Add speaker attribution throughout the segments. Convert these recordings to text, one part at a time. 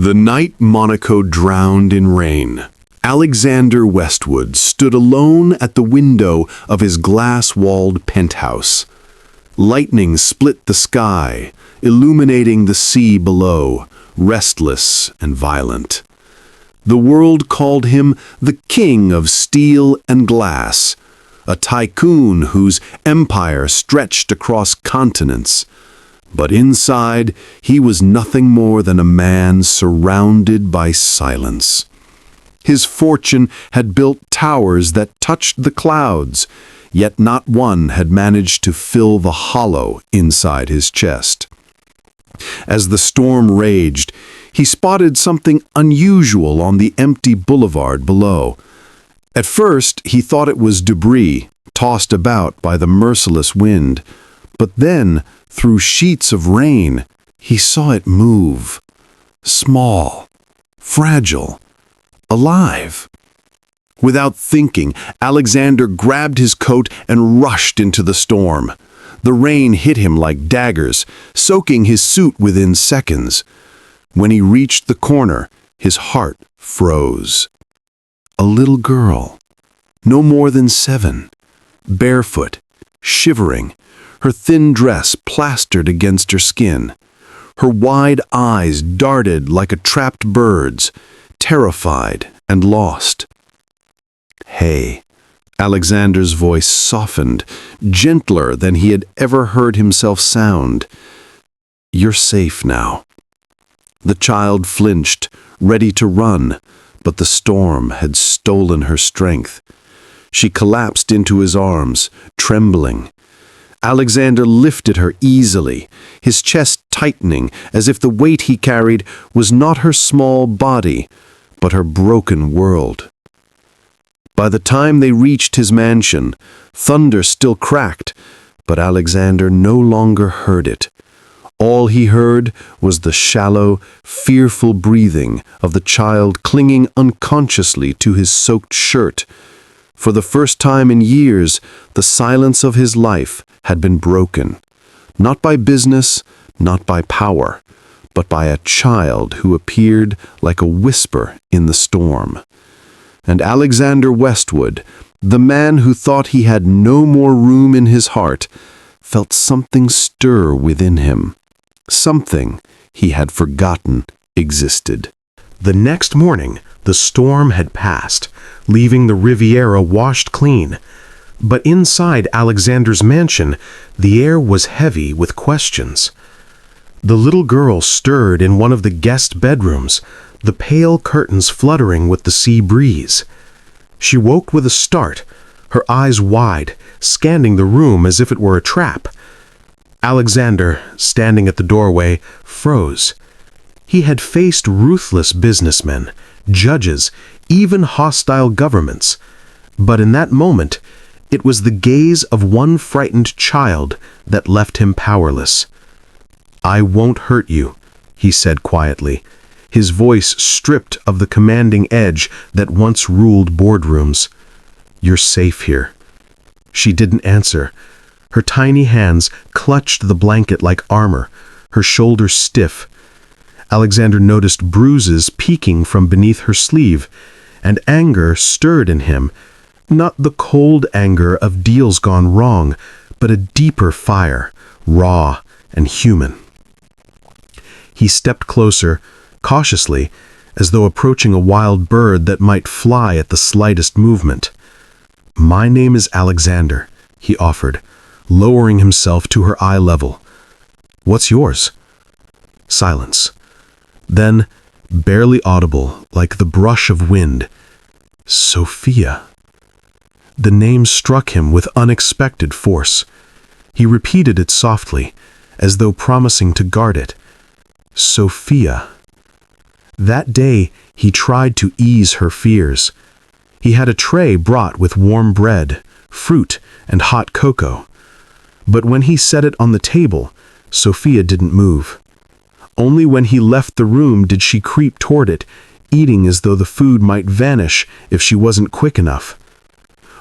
Speaker 1: The night Monaco drowned in rain, Alexander Westwood stood alone at the window of his glass-walled penthouse. Lightning split the sky, illuminating the sea below, restless and violent. The world called him the king of steel and glass, a tycoon whose empire stretched across continents. But inside, he was nothing more than a man surrounded by silence. His fortune had built towers that touched the clouds, yet not one had managed to fill the hollow inside his chest. As the storm raged, he spotted something unusual on the empty boulevard below. At first, he thought it was debris, tossed about by the merciless wind. But then, through sheets of rain, he saw it move. Small, fragile, alive. Without thinking, Alexander grabbed his coat and rushed into the storm. The rain hit him like daggers, soaking his suit within seconds. When he reached the corner, his heart froze. A little girl, no more than 7, barefoot, shivering, her thin dress plastered against her skin. Her wide eyes darted like a trapped bird's, terrified and lost. "Hey," Alexander's voice softened, gentler than he had ever heard himself sound. "You're safe now." The child flinched, ready to run, but the storm had stolen her strength. She collapsed into his arms, trembling. Alexander lifted her easily, his chest tightening as if the weight he carried was not her small body, but her broken world. By the time they reached his mansion, thunder still cracked, but Alexander no longer heard it. All he heard was the shallow, fearful breathing of the child clinging unconsciously to his soaked shirt. For the first time in years, the silence of his life had been broken, not by business, not by power, but by a child who appeared like a whisper in the storm. And Alexander Westwood, the man who thought he had no more room in his heart, felt something stir within him, something he had forgotten existed. The next morning, the storm had passed, leaving the Riviera washed clean. But inside Alexander's mansion, the air was heavy with questions. The little girl stirred in one of the guest bedrooms, the pale curtains fluttering with the sea breeze. She woke with a start, her eyes wide, scanning the room as if it were a trap. Alexander, standing at the doorway, froze. He had faced ruthless businessmen, judges, even hostile governments. But in that moment, it was the gaze of one frightened child that left him powerless. "I won't hurt you," he said quietly, his voice stripped of the commanding edge that once ruled boardrooms. "You're safe here." She didn't answer. Her tiny hands clutched the blanket like armor, her shoulders stiff. Alexander noticed bruises peeking from beneath her sleeve, and anger stirred in him, not the cold anger of deals gone wrong, but a deeper fire, raw and human. He stepped closer, cautiously, as though approaching a wild bird that might fly at the slightest movement. "My name is Alexander," he offered, lowering himself to her eye level. "What's yours?" Silence. Then, barely audible, like the brush of wind, "Sophia." The name struck him with unexpected force. He repeated it softly, as though promising to guard it. Sophia. That day, he tried to ease her fears. He had a tray brought with warm bread, fruit, and hot cocoa. But when he set it on the table, Sophia didn't move. Only when he left the room did she creep toward it, eating as though the food might vanish if she wasn't quick enough.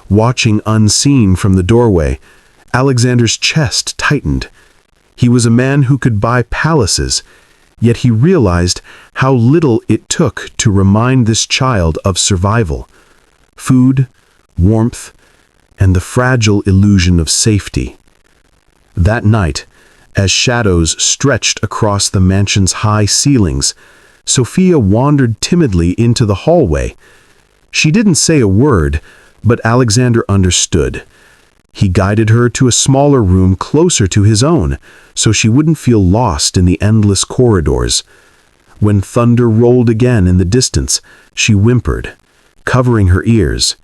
Speaker 1: Watching unseen from the doorway, Alexander's chest tightened. He was a man who could buy palaces, yet he realized how little it took to remind this child of survival. Food, warmth, and the fragile illusion of safety. That night, as shadows stretched across the mansion's high ceilings, Sophia wandered timidly into the hallway. She didn't say a word, but Alexander understood. He guided her to a smaller room closer to his own, so she wouldn't feel lost in the endless corridors. When thunder rolled again in the distance, she whimpered, covering her ears.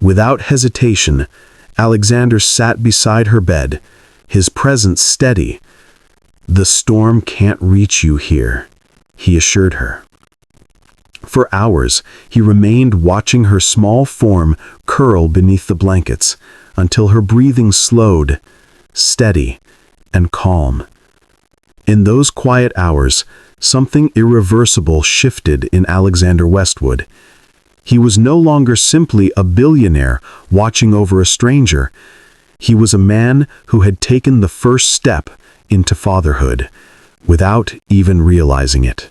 Speaker 1: Without hesitation, Alexander sat beside her bed, his presence steady. "The storm can't reach you here," he assured her. For hours, he remained watching her small form curl beneath the blankets, until her breathing slowed, steady and calm. In those quiet hours, something irreversible shifted in Alexander Westwood. He was no longer simply a billionaire watching over a stranger. He was a man who had taken the first step into fatherhood, without even realizing it.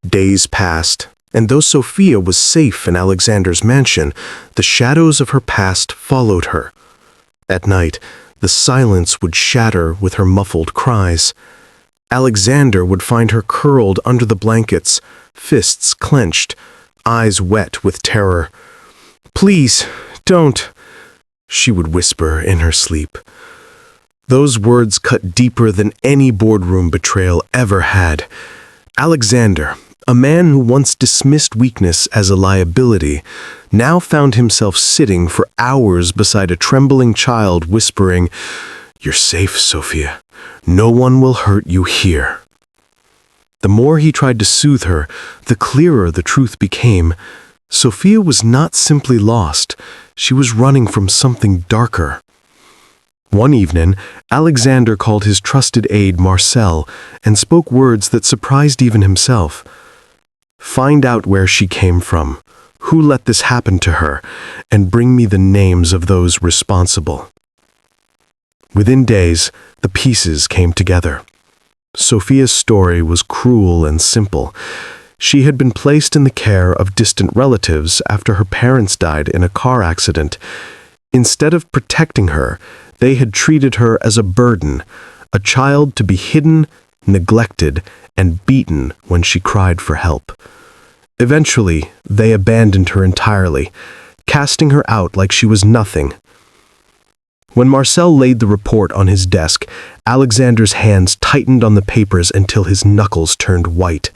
Speaker 1: Days passed, and though Sophia was safe in Alexander's mansion, the shadows of her past followed her. At night, the silence would shatter with her muffled cries. Alexander would find her curled under the blankets, fists clenched, eyes wet with terror. "Please, don't," she would whisper in her sleep. Those words cut deeper than any boardroom betrayal ever had. Alexander, a man who once dismissed weakness as a liability, now found himself sitting for hours beside a trembling child whispering, "You're safe, Sophia. No one will hurt you here." The more he tried to soothe her, the clearer the truth became. Sophia was not simply lost. She was running from something darker. One evening, Alexander called his trusted aide Marcel and spoke words that surprised even himself. "Find out where she came from, who let this happen to her, and bring me the names of those responsible." Within days, the pieces came together. Sophia's story was cruel and simple. She had been placed in the care of distant relatives after her parents died in a car accident. Instead of protecting her, they had treated her as a burden, a child to be hidden, neglected, and beaten when she cried for help. Eventually, they abandoned her entirely, casting her out like she was nothing. When Marcel laid the report on his desk, Alexander's hands tightened on the papers until his knuckles turned white.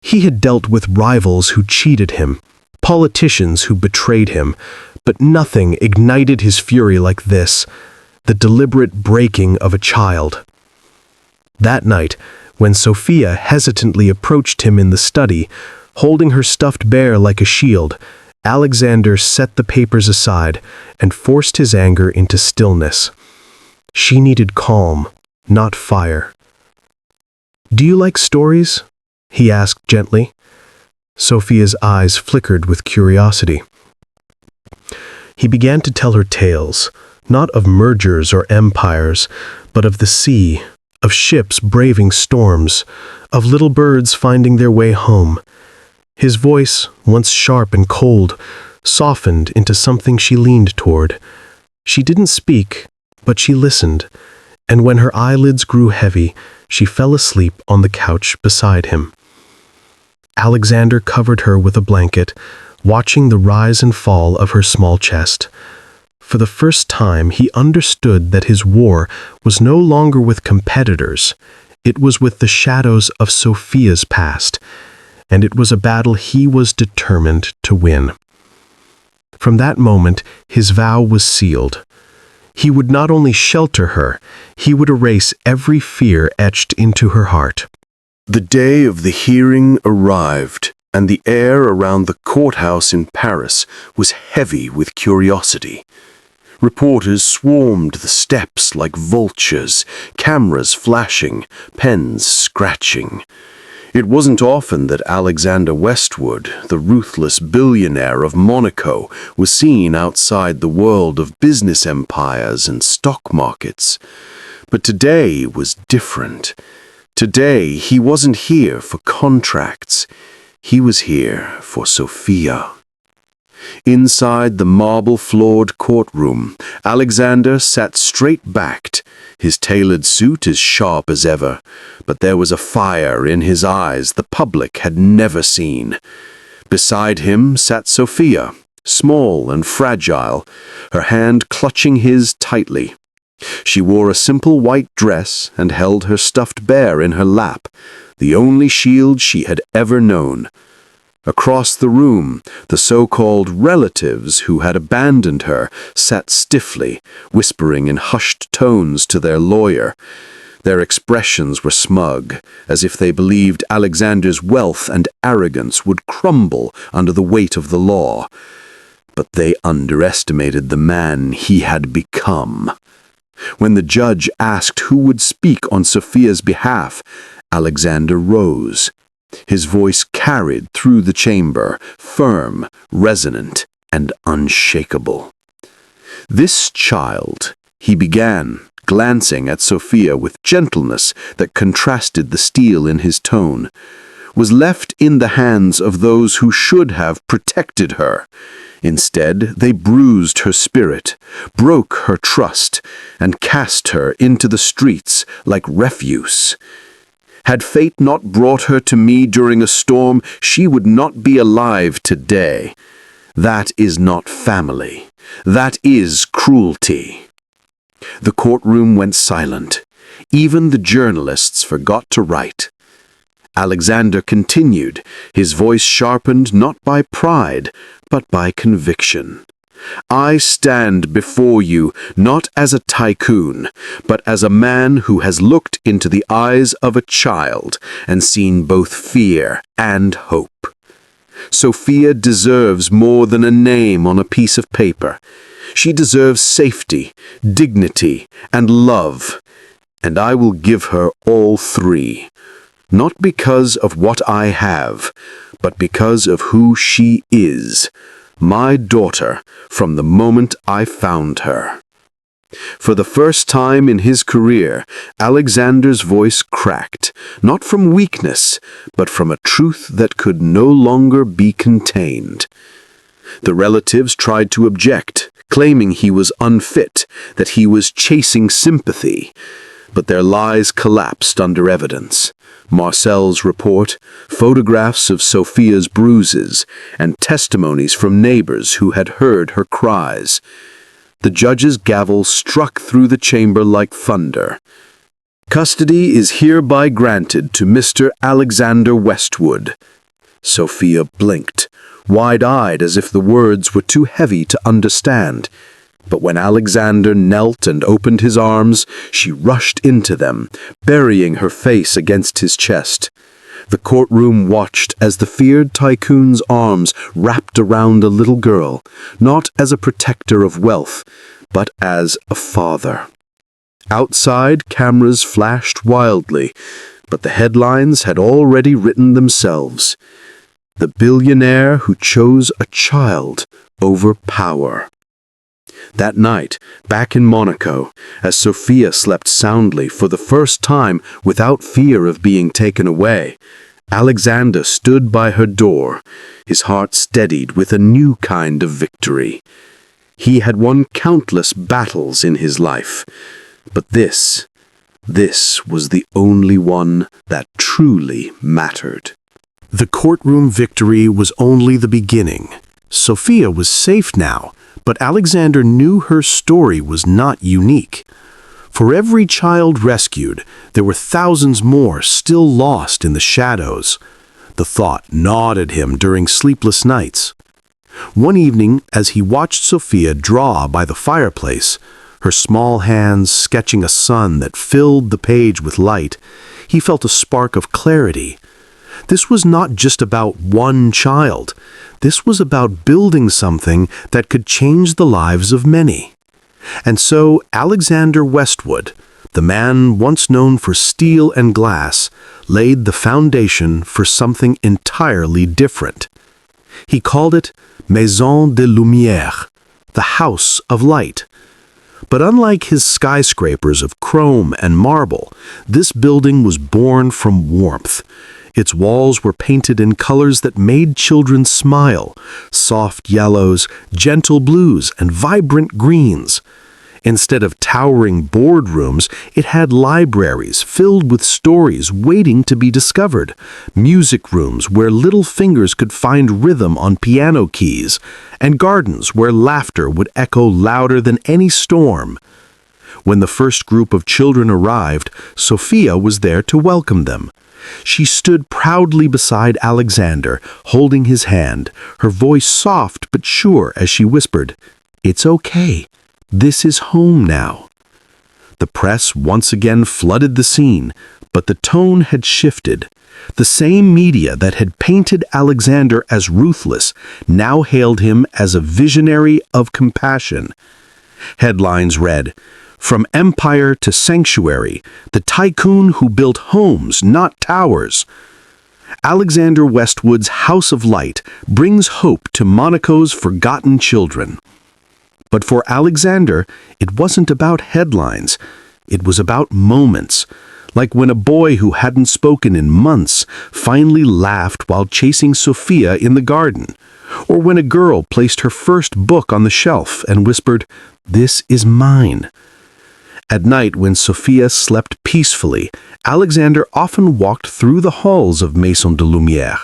Speaker 1: He had dealt with rivals who cheated him, politicians who betrayed him, but nothing ignited his fury like this, the deliberate breaking of a child. That night, when Sophia hesitantly approached him in the study, holding her stuffed bear like a shield, Alexander set the papers aside and forced his anger into stillness. She needed calm, not fire. "Do you like stories?" he asked gently. Sophia's eyes flickered with curiosity. He began to tell her tales, not of mergers or empires, but of the sea, of ships braving storms, of little birds finding their way home. His voice, once sharp and cold, softened into something she leaned toward. She didn't speak, but she listened, and when her eyelids grew heavy, she fell asleep on the couch beside him. Alexander covered her with a blanket, watching the rise and fall of her small chest. For the first time, he understood that his war was no longer with competitors. It was with the shadows of Sophia's past, and it was a battle he was determined to win. From that moment, his vow was sealed. He would not only shelter her, he would erase every fear etched into her heart. The day of the hearing arrived, and the air around the courthouse in Paris was heavy with curiosity. Reporters swarmed the steps like vultures, cameras flashing, pens scratching. It wasn't often that Alexander Westwood, the ruthless billionaire of Monaco, was seen outside the world of business empires and stock markets. But today was different. Today, he wasn't here for contracts. He was here for Sophia. Inside the marble-floored courtroom, Alexander sat straight-backed, his tailored suit as sharp as ever, but there was a fire in his eyes the public had never seen. Beside him sat Sophia, small and fragile, her hand clutching his tightly. She wore a simple white dress and held her stuffed bear in her lap, the only shield she had ever known. Across the room, the so-called relatives who had abandoned her sat stiffly, whispering in hushed tones to their lawyer. Their expressions were smug, as if they believed Alexander's wealth and arrogance would crumble under the weight of the law. But they underestimated the man he had become. When the judge asked who would speak on Sophia's behalf, Alexander rose. His voice carried through the chamber, firm, resonant, and unshakable. "This child," he began, glancing at Sophia with gentleness that contrasted the steel in his tone, "was left in the hands of those who should have protected her. Instead, they bruised her spirit, broke her trust, and cast her into the streets like refuse. Had fate not brought her to me during a storm, she would not be alive today. That is not family. That is cruelty." The courtroom went silent. Even the journalists forgot to write. Alexander continued, his voice sharpened not by pride, but by conviction. "I stand before you not as a tycoon, but as a man who has looked into the eyes of a child and seen both fear and hope. Sophia deserves more than a name on a piece of paper. She deserves safety, dignity, and love, and I will give her all three. Not because of what I have, but because of who she is, my daughter, from the moment I found her." For the first time in his career, Alexander's voice cracked, not from weakness, but from a truth that could no longer be contained. The relatives tried to object, claiming he was unfit, that he was chasing sympathy, but their lies collapsed under evidence. Marcel's report, photographs of Sophia's bruises, and testimonies from neighbors who had heard her cries. The judge's gavel struck through the chamber like thunder. "Custody is hereby granted to Mr. Alexander Westwood." Sophia blinked, wide-eyed as if the words were too heavy to understand. But when Alexander knelt and opened his arms, she rushed into them, burying her face against his chest. The courtroom watched as the feared tycoon's arms wrapped around a little girl, not as a protector of wealth, but as a father. Outside, cameras flashed wildly, but the headlines had already written themselves. "The billionaire who chose a child over power." That night, back in Monaco, as Sophia slept soundly for the first time without fear of being taken away, Alexander stood by her door, his heart steadied with a new kind of victory. He had won countless battles in his life, but this was the only one that truly mattered. The courtroom victory was only the beginning. Sophia was safe now, but Alexander knew her story was not unique. For every child rescued, there were thousands more still lost in the shadows. The thought gnawed at him during sleepless nights. One evening, as he watched Sophia draw by the fireplace, her small hands sketching a sun that filled the page with light, he felt a spark of clarity. This was not just about one child. This was about building something that could change the lives of many. And so Alexander Westwood, the man once known for steel and glass, laid the foundation for something entirely different. He called it Maison de Lumière, the House of Light. But unlike his skyscrapers of chrome and marble, this building was born from warmth. Its walls were painted in colors that made children smile: soft yellows, gentle blues, and vibrant greens. Instead of towering boardrooms, it had libraries filled with stories waiting to be discovered, music rooms where little fingers could find rhythm on piano keys, and gardens where laughter would echo louder than any storm. When the first group of children arrived, Sophia was there to welcome them. She stood proudly beside Alexander, holding his hand, her voice soft but sure as she whispered, "It's okay. This is home now." The press once again flooded the scene, but the tone had shifted. The same media that had painted Alexander as ruthless now hailed him as a visionary of compassion. Headlines read, "From empire to sanctuary, the tycoon who built homes, not towers." Alexander Westwood's House of Light brings hope to Monaco's forgotten children. But for Alexander, it wasn't about headlines. It was about moments, like when a boy who hadn't spoken in months finally laughed while chasing Sophia in the garden, or when a girl placed her first book on the shelf and whispered, "This is mine." At night, when Sophia slept peacefully, Alexander often walked through the halls of Maison de Lumière.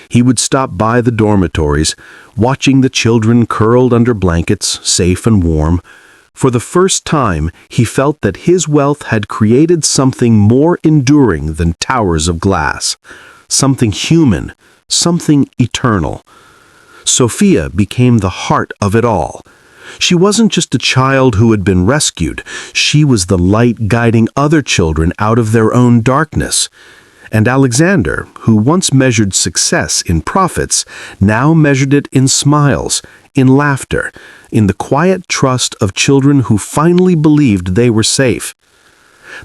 Speaker 1: He would stop by the dormitories, watching the children curled under blankets, safe and warm. For the first time, he felt that his wealth had created something more enduring than towers of glass, something human, something eternal. Sophia became the heart of it all. She wasn't just a child who had been rescued. She was the light guiding other children out of their own darkness. And Alexander, who once measured success in profits, now measured it in smiles, in laughter, in the quiet trust of children who finally believed they were safe.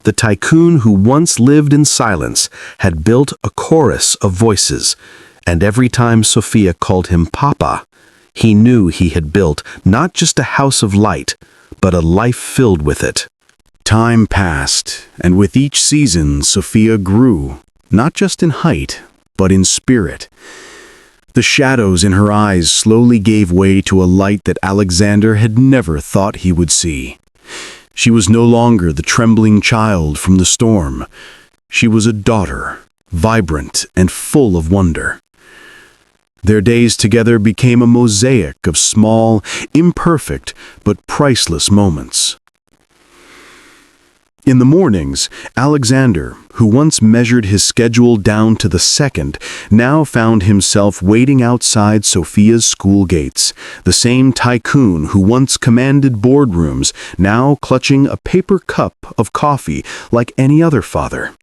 Speaker 1: The tycoon who once lived in silence had built a chorus of voices, and every time Sophia called him Papa, he knew he had built not just a house of light, but a life filled with it. Time passed, and with each season Sophia grew, not just in height, but in spirit. The shadows in her eyes slowly gave way to a light that Alexander had never thought he would see. She was no longer the trembling child from the storm. She was a daughter, vibrant and full of wonder. Their days together became a mosaic of small, imperfect, but priceless moments. In the mornings, Alexander, who once measured his schedule down to the second, now found himself waiting outside Sophia's school gates, the same tycoon who once commanded boardrooms, now clutching a paper cup of coffee like any other father.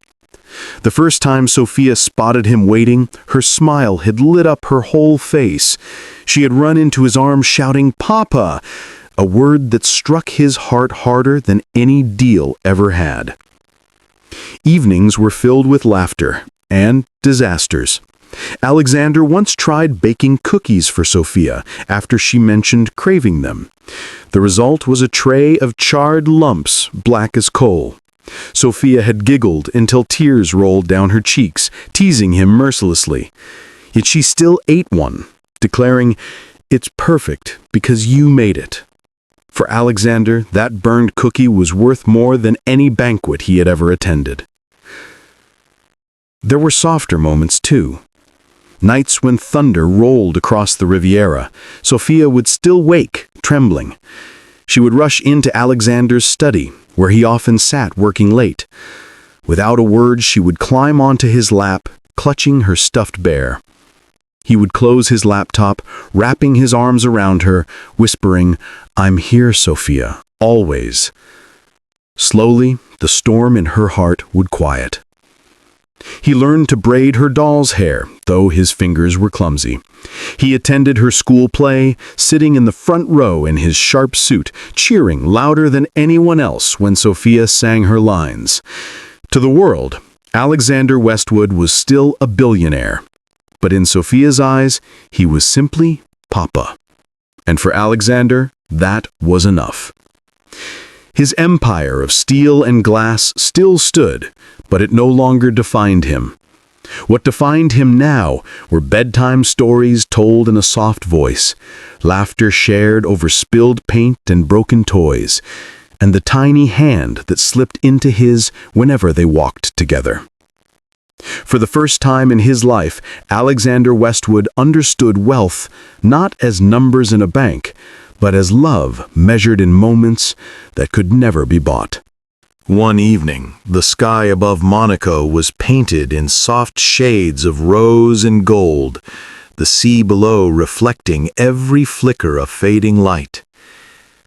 Speaker 1: The first time Sophia spotted him waiting, her smile had lit up her whole face. She had run into his arms shouting, "Papa!" a word that struck his heart harder than any deal ever had. Evenings were filled with laughter and disasters. Alexander once tried baking cookies for Sophia after she mentioned craving them. The result was a tray of charred lumps, black as coal. Sophia had giggled until tears rolled down her cheeks, teasing him mercilessly. Yet she still ate one, declaring, "It's perfect because you made it." For Alexander, that burned cookie was worth more than any banquet he had ever attended. There were softer moments, too. Nights when thunder rolled across the Riviera, Sophia would still wake, trembling. She would rush into Alexander's study, where he often sat working late. Without a word, she would climb onto his lap, clutching her stuffed bear. He would close his laptop, wrapping his arms around her, whispering, "I'm here, Sophia, always." Slowly, the storm in her heart would quiet. He learned to braid her doll's hair, though his fingers were clumsy. He attended her school play, sitting in the front row in his sharp suit, cheering louder than anyone else when Sophia sang her lines. To the world, Alexander Westwood was still a billionaire. But in Sophia's eyes, he was simply Papa. And for Alexander, that was enough. His empire of steel and glass still stood, but it no longer defined him. What defined him now were bedtime stories told in a soft voice, laughter shared over spilled paint and broken toys, and the tiny hand that slipped into his whenever they walked together. For the first time in his life, Alexander Westwood understood wealth not as numbers in a bank, but as love measured in moments that could never be bought. One evening, the sky above Monaco was painted in soft shades of rose and gold, the sea below reflecting every flicker of fading light.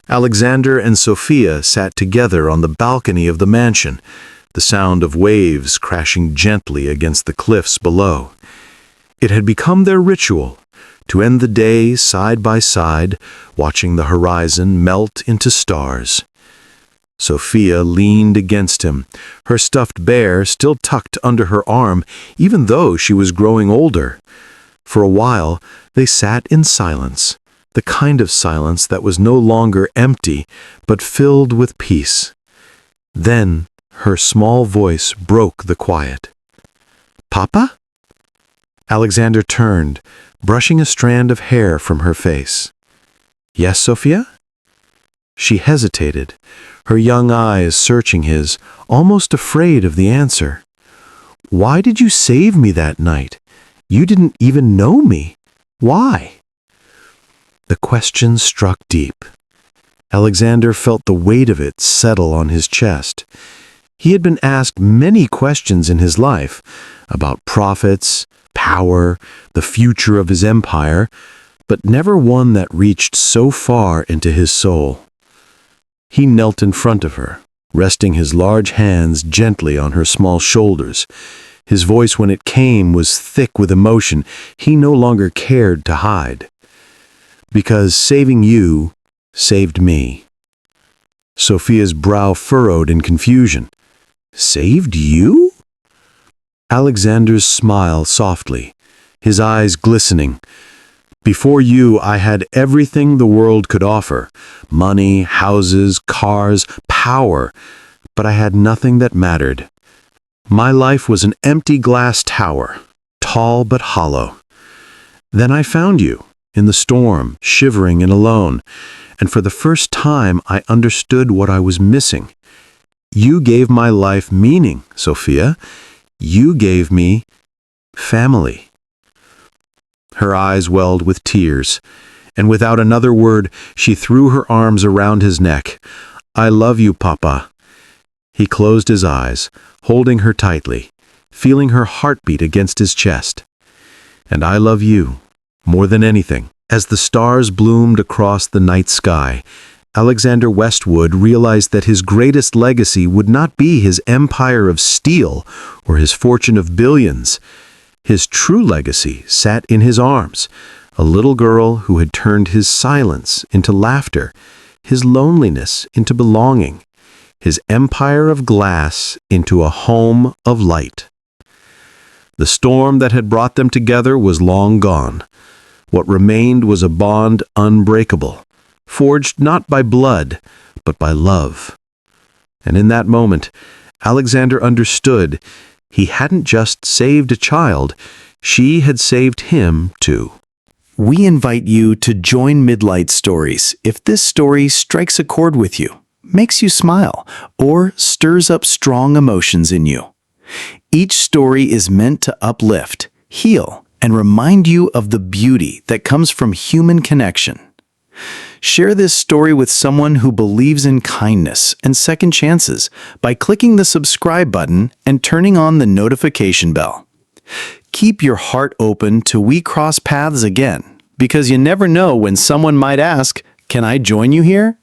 Speaker 1: Alexander and Sophia sat together on the balcony of the mansion, the sound of waves crashing gently against the cliffs below. It had become their ritual to end the day side by side, watching the horizon melt into stars. Sophia leaned against him, her stuffed bear still tucked under her arm, even though she was growing older. For a while, they sat in silence, the kind of silence that was no longer empty, but filled with peace. Then, her small voice broke the quiet. "Papa?" Alexander turned, brushing a strand of hair from her face. "Yes, Sophia?" She hesitated, her young eyes searching his, almost afraid of the answer. "Why did you save me that night? You didn't even know me. Why?" The question struck deep. Alexander felt the weight of it settle on his chest. He had been asked many questions in his life about profits, power, the future of his empire, but never one that reached so far into his soul. He knelt in front of her, resting his large hands gently on her small shoulders. His voice, when it came, was thick with emotion he no longer cared to hide. "Because saving you saved me." Sophia's brow furrowed in confusion. "Saved you?" Alexander's smile softly, his eyes glistening. "Before you, I had everything the world could offer: money, houses, cars, power, but I had nothing that mattered. My life was an empty glass tower, tall but hollow. Then I found you, in the storm, shivering and alone, and for the first time I understood what I was missing. You gave my life meaning, Sophia. You gave me family." Her eyes welled with tears, and without another word, she threw her arms around his neck. "I love you, Papa." He closed his eyes, holding her tightly, feeling her heartbeat against his chest. "And I love you, more than anything." As the stars bloomed across the night sky, Alexander Westwood realized that his greatest legacy would not be his empire of steel or his fortune of billions. His true legacy sat in his arms, a little girl who had turned his silence into laughter, his loneliness into belonging, his empire of glass into a home of light. The storm that had brought them together was long gone. What remained was a bond unbreakable, forged not by blood, but by love. And in that moment, Alexander understood he hadn't just saved a child, she had saved him too. We invite you to join Lightstories if this story strikes a chord with you, makes you smile, or stirs up strong emotions in you. Each story is meant to uplift, heal, and remind you of the beauty that comes from human connection. Share this story with someone who believes in kindness and second chances by clicking the subscribe button and turning on the notification bell. Keep your heart open till we cross paths again, because you never know when someone might ask, "Can I join you here?"